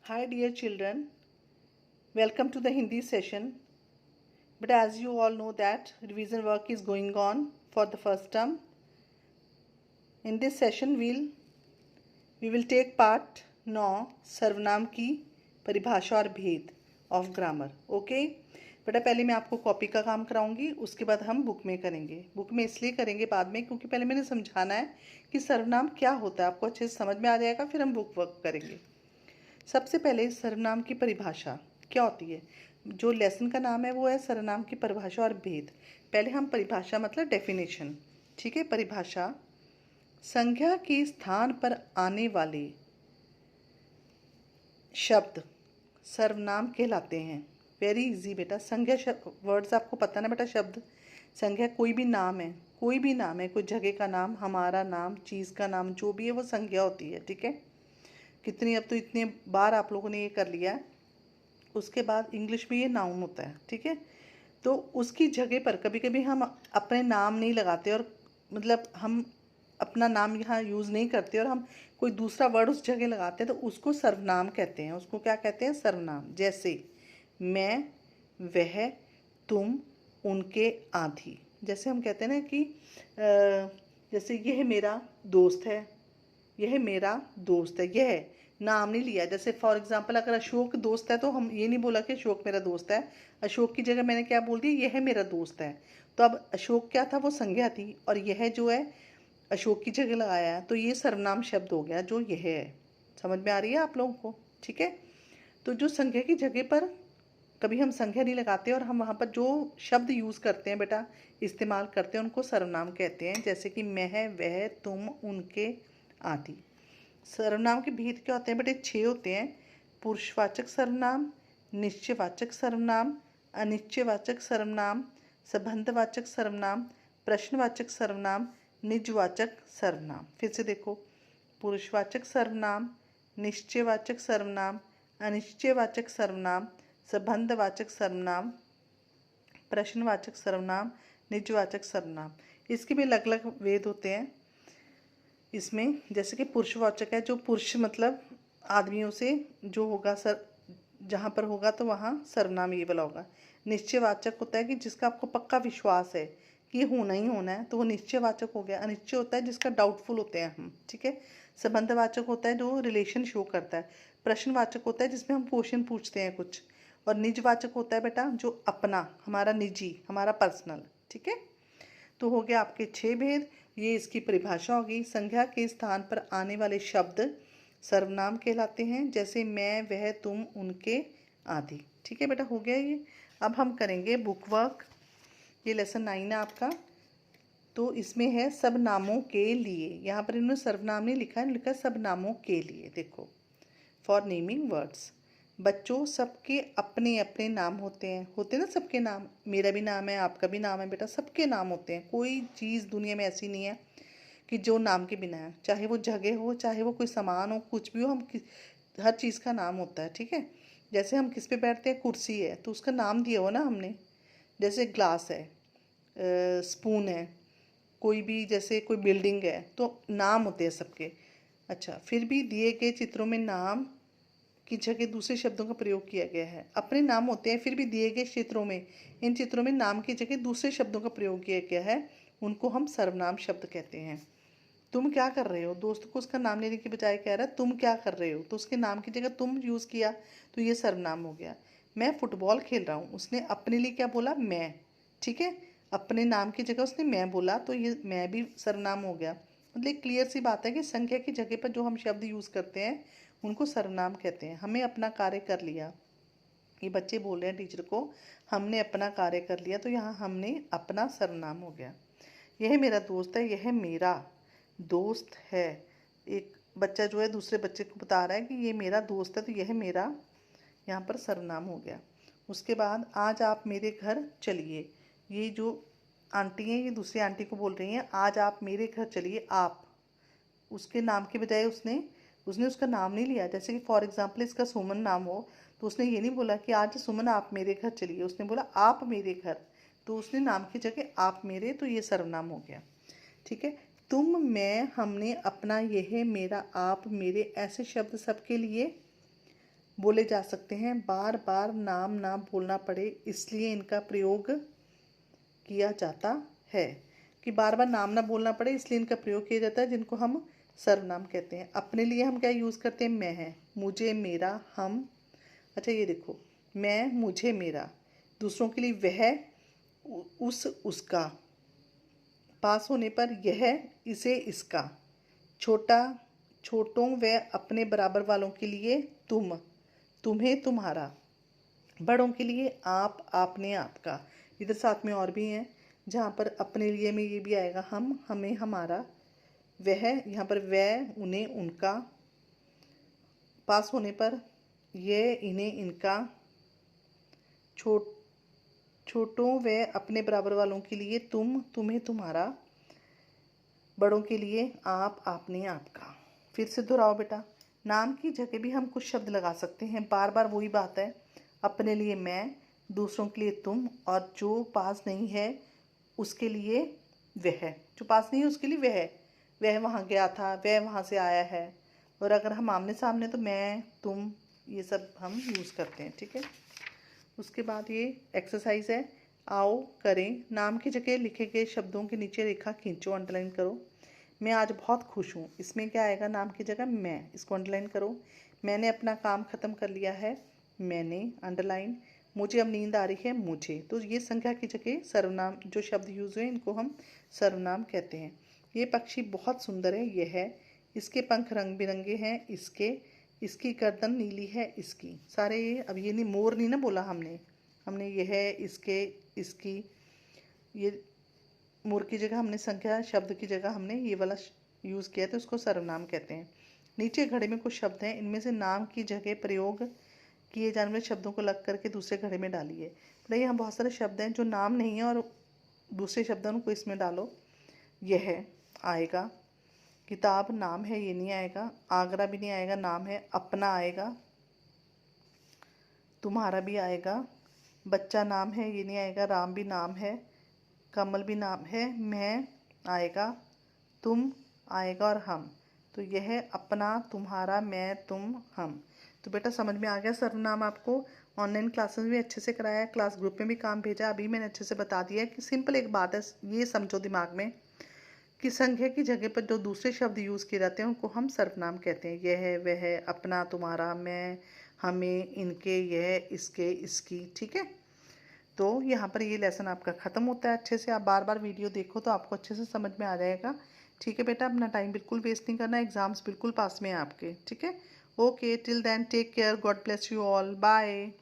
Hi dear children, welcome to the Hindi session. But as you all know that revision work is going on for the first term. In this session we will take part 9 सर्वनाम की परिभाषा और भेद of grammar. Okay बेटा, पहले मैं आपको copy का काम कराऊंगी, उसके बाद हम बुक में करेंगे. बुक में इसलिए करेंगे बाद में क्योंकि पहले मैंने समझाना है कि सर्वनाम क्या होता है, आपको अच्छे से समझ में आ जाएगा, फिर हम बुक वर्क करेंगे. सबसे पहले सर्वनाम की परिभाषा क्या होती है. जो लेसन का नाम है वो है सर्वनाम की परिभाषा और भेद. पहले हम परिभाषा मतलब डेफिनेशन. ठीक है. परिभाषा संज्ञा के स्थान पर आने वाले शब्द सर्वनाम कहलाते हैं. वेरी इजी बेटा. संज्ञा वर्ड्स आपको पता ना बेटा. शब्द संज्ञा कोई भी नाम है, कोई भी नाम है, कोई जगह का नाम, हमारा नाम, चीज़ का नाम, जो भी है वो संज्ञा होती है. ठीक है. कितनी अब तो इतने बार आप लोगों ने ये कर लिया. उसके बाद इंग्लिश में ये नाउन होता है. ठीक है. तो उसकी जगह पर कभी कभी हम अपने नाम नहीं लगाते और मतलब हम अपना नाम यहाँ यूज़ नहीं करते और हम कोई दूसरा वर्ड उस जगह लगाते हैं तो उसको सर्वनाम कहते हैं. उसको क्या कहते हैं? सर्वनाम. जैसे मैं, वह, तुम, उनके, आधी. जैसे हम कहते हैं ना कि जैसे यह मेरा दोस्त है, यह मेरा दोस्त है. यह नाम नहीं लिया. जैसे फॉर एग्जांपल अगर अशोक दोस्त है तो हम ये नहीं बोला कि अशोक मेरा दोस्त है. अशोक की जगह मैंने क्या बोल दिया? यह मेरा दोस्त है. तो अब अशोक क्या था? वो संज्ञा थी और यह जो है अशोक की जगह लगाया है, तो ये सर्वनाम शब्द हो गया जो यह है. समझ में आ रही है आप लोगों को? ठीक है. तो जो संज्ञा की जगह पर कभी हम संज्ञा नहीं लगाते और हम वहाँ पर जो शब्द यूज़ करते हैं बेटा, इस्तेमाल करते हैं, उनको सर्वनाम कहते हैं. जैसे कि मैं, वह, तुम, उनके, आदि. सर्वनाम के भेद क्या होते हैं बेटे? 6 होते हैं. पुरुषवाचक सर्वनाम, निश्चयवाचक सर्वनाम, अनिश्चयवाचक सर्वनाम, संबंधवाचक सर्वनाम, प्रश्नवाचक सर्वनाम, निजवाचक सर्वनाम. फिर से देखो. पुरुषवाचक सर्वनाम, निश्चयवाचक सर्वनाम, अनिश्चयवाचक सर्वनाम, संबंधवाचक सर्वनाम, प्रश्नवाचक सर्वनाम, निजवाचक सर्वनाम. इसके भी अलग अलग भेद होते हैं इसमें. जैसे कि पुरुषवाचक है, जो पुरुष मतलब आदमियों से जो होगा सर, जहाँ पर होगा तो वहाँ सर्वनाम ये वाला होगा. निश्चयवाचक होता है कि जिसका आपको पक्का विश्वास है कि ये होना ही होना है, तो वो निश्चयवाचक हो गया. अनिश्चय होता है जिसका डाउटफुल होते हैं हम. ठीक है. संबंधवाचक होता है जो रिलेशन शो करता है. प्रश्नवाचक होता है जिसमें हम क्वेश्चन पूछते हैं कुछ. और निजवाचक होता है बेटा जो अपना, हमारा निजी, हमारा पर्सनल. ठीक है. तो हो गया आपके 6 भेद. ये इसकी परिभाषा होगी. संज्ञा के स्थान पर आने वाले शब्द सर्वनाम कहलाते हैं. जैसे मैं, वह, तुम, उनके, आदि. ठीक है बेटा. हो गया ये. अब हम करेंगे बुक वर्क. ये लेसन 9 है आपका. तो इसमें है सब नामों के लिए. यहाँ पर इन्होंने सर्वनाम नहीं लिखा है, लिखा है सब नामों के लिए. देखो, फॉर नेमिंग वर्ड्स. बच्चों, सबके अपने अपने नाम होते हैं. होते हैं ना सबके नाम. मेरा भी नाम है, आपका भी नाम है बेटा. सबके नाम होते हैं. कोई चीज़ दुनिया में ऐसी नहीं है कि जो नाम के बिना है. चाहे वो जगह हो, चाहे वो कोई सामान हो, कुछ भी हो, हर चीज़ का नाम होता है. ठीक है. जैसे हम किस पे बैठते हैं? कुर्सी है तो उसका नाम दिया हो ना हमने. जैसे ग्लास है, स्पून है, कोई भी जैसे कोई बिल्डिंग है, तो नाम होते हैं सबके. अच्छा, फिर भी दिए गए चित्रों में नाम की जगह दूसरे शब्दों का प्रयोग किया गया है. अपने नाम होते हैं, फिर भी दिए गए चित्रों में, इन चित्रों में नाम की जगह दूसरे शब्दों का प्रयोग किया गया है. उनको हम सर्वनाम शब्द कहते हैं. तुम क्या कर रहे हो? दोस्त को उसका नाम लेने के बजाय कह रहा है तुम क्या कर रहे हो, तो उसके नाम की जगह तुम यूज़ किया, तो ये सर्वनाम हो गया. मैं फुटबॉल खेल रहा हूँ, उसने अपने लिए क्या बोला? मैं. ठीक है. अपने नाम की जगह उसने मैं बोला, तो ये मैं भी सर्वनाम हो गया. मतलब क्लियर सी बात है कि संख्या की जगह पर जो हम शब्द यूज़ करते हैं उनको सर्वनाम कहते हैं. हमें अपना कार्य कर लिया, ये बच्चे बोल रहे हैं टीचर को, हमने अपना कार्य कर लिया, तो यहाँ हमने अपना सर्वनाम हो गया. यह मेरा दोस्त है, यह मेरा दोस्त है. एक बच्चा जो है दूसरे बच्चे को बता रहा है कि ये मेरा दोस्त है, तो यह मेरा यहाँ पर सर्वनाम हो गया. उसके बाद आज आप मेरे घर चलिए. ये जो आंटी हैं ये दूसरी आंटी को बोल रही हैं आज आप मेरे घर चलिए. आप, उसके नाम के बजाय उसने उसने उसका नाम नहीं लिया. जैसे कि फॉर एग्जांपल इसका सुमन नाम हो, तो उसने ये नहीं बोला कि आज सुमन आप मेरे घर चलिए, उसने बोला आप मेरे घर. तो उसने नाम की जगह आप मेरे, तो ये सर्वनाम हो गया. ठीक है. तुम, मैं, हमने, अपना, यह, मेरा, आप, मेरे, ऐसे शब्द सबके लिए बोले जा सकते हैं, बार बार नाम ना बोलना पड़े इसलिए इनका प्रयोग किया जाता है। कि बार बार नाम ना बोलना पड़े इसलिए इनका प्रयोग किया जाता है, जिनको हम सर्वनाम कहते हैं। अपने लिए हम क्या यूज़ करते हैं? मैं है, मुझे, मेरा, हम। अच्छा ये देखो, मैं, मुझे, मेरा। दूसरों के लिए वह, उस, उसका। पास होने पर यह, इसे, इसका। छोटा, छोटों व अपने बराबर वालों के लिए तुम, तुम्हें, तुम्हारा। बड़ों के लिए आप, आपने, आपका। इधर साथ में और भी हैं, जहाँ पर अपने लिए में ये भी आएगा हम, हमें, हमारा। वह, यहाँ पर वह, उन्हें, उनका। पास होने पर यह, इन्हें, इनका। छोट छोटों व अपने बराबर वालों के लिए तुम, तुम्हें, तुम्हारा। बड़ों के लिए आप, आपने, आपका। फिर से दोहराओ बेटा। नाम की जगह भी हम कुछ शब्द लगा सकते हैं, बार बार वही बात है। अपने लिए मैं, दूसरों के लिए तुम, और जो पास नहीं है उसके लिए वह। जो पास नहीं है उसके लिए वह वहाँ गया था, वह वहाँ से आया है। और अगर हम आमने सामने तो मैं, तुम, ये सब हम यूज़ करते हैं। ठीक है। उसके बाद ये एक्सरसाइज है, आओ करें। नाम की जगह लिखे गए शब्दों के नीचे रेखा खींचो, अंडरलाइन करो। मैं आज बहुत खुश हूँ, इसमें क्या आएगा? नाम की जगह मैं, इसको अंडरलाइन करो। मैंने अपना काम ख़त्म कर लिया है, मैंने, अंडरलाइन। मुझे अब नींद आ रही है, मुझे। तो ये संख्या की जगह सर्वनाम, जो शब्द यूज़ हुए इनको हम सर्वनाम कहते हैं। ये पक्षी बहुत सुंदर है, यह है। इसके पंख रंग बिरंगे हैं, इसके। इसकी गर्दन नीली है, इसकी। सारे ये, अब ये नहीं, मोर नहीं ना बोला हमने, हमने ये है, इसके, इसकी। ये मोर की जगह हमने संख्या शब्द की जगह हमने ये वाला यूज़ किया, तो उसको सर्वनाम कहते हैं। नीचे घड़े में कुछ शब्द हैं, इनमें से नाम की जगह प्रयोग किए जाने वाले शब्दों को लग करके दूसरे घड़े में डालिए। मतलब यहाँ बहुत सारे शब्द हैं जो नाम नहीं है और दूसरे शब्द हैं, उनको इसमें डालो। यह आएगा। किताब नाम है, ये नहीं आएगा। आगरा भी नहीं आएगा, नाम है। अपना आएगा। तुम्हारा भी आएगा। बच्चा नाम है, ये नहीं आएगा। राम भी नाम है। कमल भी नाम है। मैं आएगा। तुम आएगा और हम। तो यह अपना, तुम्हारा, मैं, तुम, हम। तो बेटा समझ में आ गया सर्वनाम आपको। ऑनलाइन क्लासेस भी अच्छे से कराया, क्लास ग्रुप में भी काम भेजा, अभी मैंने अच्छे से बता दिया है कि सिंपल एक बात है, ये समझो दिमाग में कि संख्या की जगह पर जो दूसरे शब्द यूज़ किए जाते हैं उनको हम सर्वनाम कहते हैं। यह, वह, अपना, तुम्हारा, मैं, हमें, इनके, यह, इसके, इसकी। ठीक है। तो यहाँ पर ये लेसन आपका ख़त्म होता है। अच्छे से आप बार बार वीडियो देखो तो आपको अच्छे से समझ में आ जाएगा। ठीक है बेटा, अपना टाइम बिल्कुल वेस्ट नहीं करना, एग्ज़ाम्स बिल्कुल पास में हैं आपके। ठीक है। Okay, till then take care, God bless you all, bye.